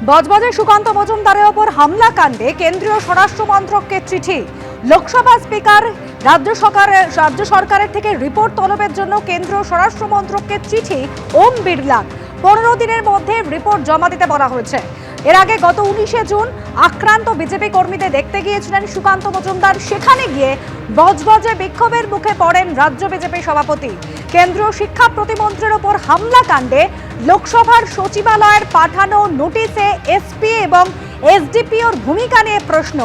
বজবজে সুকান্ত মজুমদারের ওপর হামলা কাণ্ডে কেন্দ্রীয় স্বরাষ্ট্র মন্ত্রককে চিঠি। লোকসভা স্পিকার রাজ্য সরকারের থেকে রিপোর্ট তলবের জন্য কেন্দ্রীয় স্বরাষ্ট্র মন্ত্রককে চিঠি ওম বিড়লা। 15 দিনের মধ্যে রিপোর্ট জমা দিতে বলা হয়েছে। এর আগে গত 19শে জুন আক্রান্ত বিজেপি কর্মীদের দেখতে গিয়েছিলেন সুকান্ত মজুমদার। সেখানে গিয়ে বজবজে বিক্ষোভের মুখে পড়েন রাজ্য বিজেপি সভাপতি। কেন্দ্রীয় শিক্ষা প্রতিমন্ত্রীর ওপর হামলা কাণ্ডে লোকসভার সচিবালয়ের পাঠানো নোটিশে এসপি এবং এসডিপিওর ভূমিকা নিয়ে প্রশ্ন।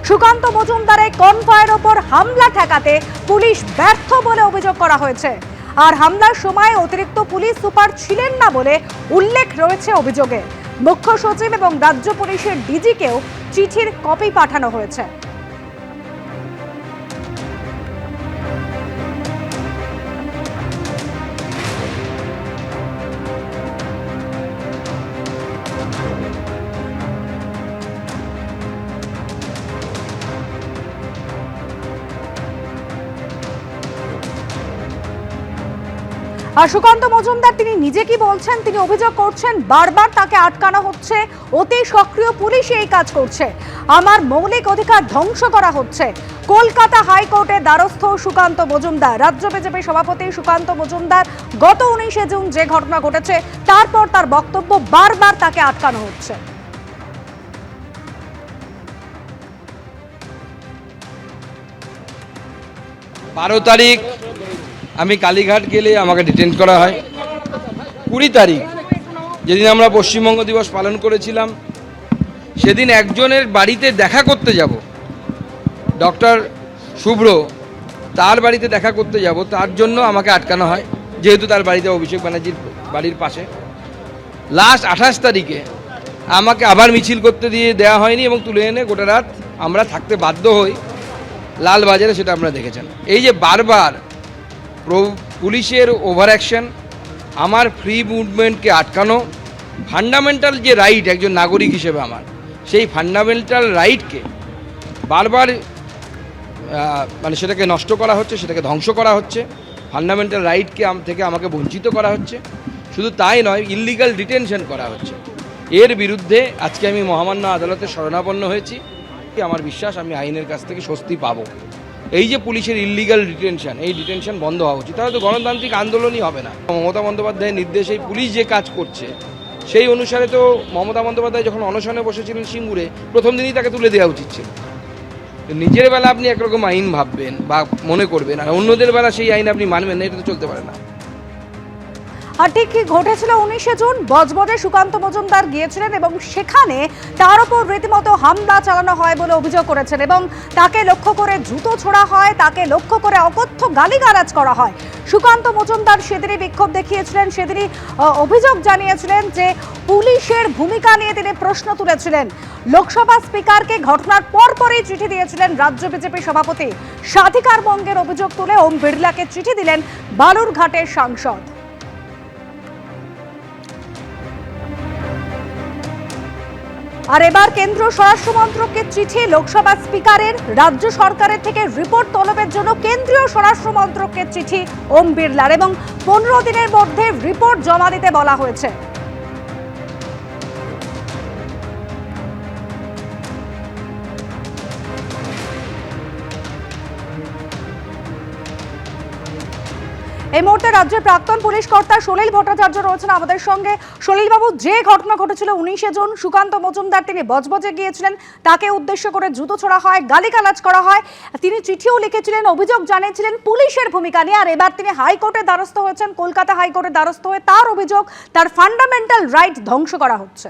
সুকান্ত মজুমদারের কনভয়ের ওপর হামলা ঠেকাতে পুলিশ ব্যর্থ বলে অভিযোগ করা হয়েছে। আর হামলার সময় অতিরিক্ত পুলিশ সুপার ছিলেন না বলে উল্লেখ রয়েছে অভিযোগে। মুখ্য সচিব এবং রাজ্য পুলিশের ডিজিকেও চিঠির কপি পাঠানো হয়েছে। আর সুকান্ত মজুমদার তিনি নিজে কি বলছেন, তিনি অভিযোগ করছেন বারবার তাকে আটকানো হচ্ছে, অতি সক্রিয় পুলিশ এই কাজ করছে, আমার মৌলিক অধিকার ধ্বংস করা হচ্ছে। কলকাতা হাইকোর্টে দ্বারস্থ সুকান্ত মজুমদার। রাজ্য বিজেপি সভাপতি সুকান্ত মজুমদার গত 19শে জুন যে ঘটনা ঘটেছে তারপর তার বক্তব্য বারবার তাকে আটকানো হচ্ছে। বারো তারিখ আমি কালীঘাট গেলে আমাকে ডিটেন করা হয়। 20 তারিখ যেদিন আমরা পশ্চিমবঙ্গ দিবস পালন করেছিলাম, সেদিন একজনের বাড়িতে দেখা করতে যাব, ডক্টর শুভ্র, তার বাড়িতে দেখা করতে যাব, তার জন্য আমাকে আটকানো হয়, যেহেতু তার বাড়িতে অভিষেক ব্যানার্জির বাড়ির পাশে। লাস্ট 28 তারিখে আমাকে আবার মিছিল করতে দিয়ে দেওয়া হয়নি এবং তুলে এনে গোটা রাত আমরা থাকতে বাধ্য হই লালবাজারে, সেটা আপনারা দেখেছেন। এই যে বারবার পুলিশের ওভার অ্যাকশন, আমার ফ্রি মুভমেন্টকে আটকানো, ফান্ডামেন্টাল যে রাইট একজন নাগরিক হিসেবে আমার, সেই ফান্ডামেন্টাল রাইটকে বারবার মানে সেটাকে নষ্ট করা হচ্ছে, সেটাকে ধ্বংস করা হচ্ছে, ফান্ডামেন্টাল রাইটকে থেকে আমাকে বঞ্চিত করা হচ্ছে। শুধু তাই নয়, ইললিগাল ডিটেনশন করা হচ্ছে। এর বিরুদ্ধে আজকে আমি মহামান্য আদালতে শরণাপন্ন হয়েছি। আমার বিশ্বাস আমি আইনের কাছ থেকে স্বস্তি পাবো। এই যে পুলিশের ইললিগাল ডিটেনশন, এই ডিটেনশন বন্ধ হওয়া উচিত, তাহলে তো গণতান্ত্রিক আন্দোলনই হবে না। মমতা বন্দ্যোপাধ্যায়ের নির্দেশে পুলিশ যে কাজ করছে সেই অনুসারে তো মমতা বন্দ্যোপাধ্যায় যখন অনশনে বসেছিলেন সিঙ্গুরে, প্রথম দিনই তাকে তুলে দেওয়া উচিত ছিল। নিজের বেলা আপনি একরকম আইন ভাববেন বা মনে করবেন, আর অন্যদের বেলা সেই আইন আপনি মানবেন না, এটা তো চলতে পারে না। আর ঠিক কি ঘটেছিল 19শে জুন? বজবজে সুকান্ত মজুমদার গিয়েছিলেন এবং সেখানে তার উপর রীতিমতো হামলা চালানো হয় বলে অভিযোগ করেছেন এবং তাকে লক্ষ্য করে জুতো ছোড়া হয়, তাকে লক্ষ্য করে অকথ্য গালিগালাজ করা হয়। সুকান্ত মজুমদার সেদিনই বিক্ষোভ দেখিয়েছিলেন, সেদিনই অভিযোগ জানিয়েছিলেন যে পুলিশের ভূমিকা নিয়ে তিনি প্রশ্ন তুলেছিলেন। লোকসভা স্পিকারকে ঘটনার পরপরই চিঠি দিয়েছিলেন রাজ্য বিজেপি সভাপতি। স্বাধিকার ভঙ্গের অভিযোগ তুলে ওম বিড়লাকে চিঠি দিলেন বালুরঘাটের সাংসদ। আর এবার কেন্দ্র স্বরাষ্ট্র মন্ত্রককে চিঠি, লোকসভা স্পিকারের রাজ্য সরকারের থেকে রিপোর্ট তলবের জন্য কেন্দ্রীয় স্বরাষ্ট্র মন্ত্রককে চিঠি ওম বিড়লার এবং 15 দিনের মধ্যে রিপোর্ট জমা দিতে বলা হয়েছে। এই মুহূর্তে রাজ্যের প্রাক্তন পুলিশ কর্তা সলিল ভট্টাচার্য রয়েছেন আমাদের সঙ্গে। সলিল বাবু, যে ঘটনা ঘটেছিল 19শে জুন, সুকান্ত মজুমদার তিনি বজবজে গিয়েছিলেন, তাকে উদ্দেশ্য করে জুতো ছোড়া হয়, গালিগালাজ করা হয়, তিনি চিঠিও লিখেছিলেন, অভিযোগ জানিয়েছিলেন পুলিশের ভূমিকা নিয়ে। আর এবার তিনি হাইকোর্টের দ্বারস্থ হয়েছেন, কলকাতা হাইকোর্টের দ্বারস্থ হয়ে তার অভিযোগ তার ফান্ডামেন্টাল রাইট ধ্বংস করা হচ্ছে।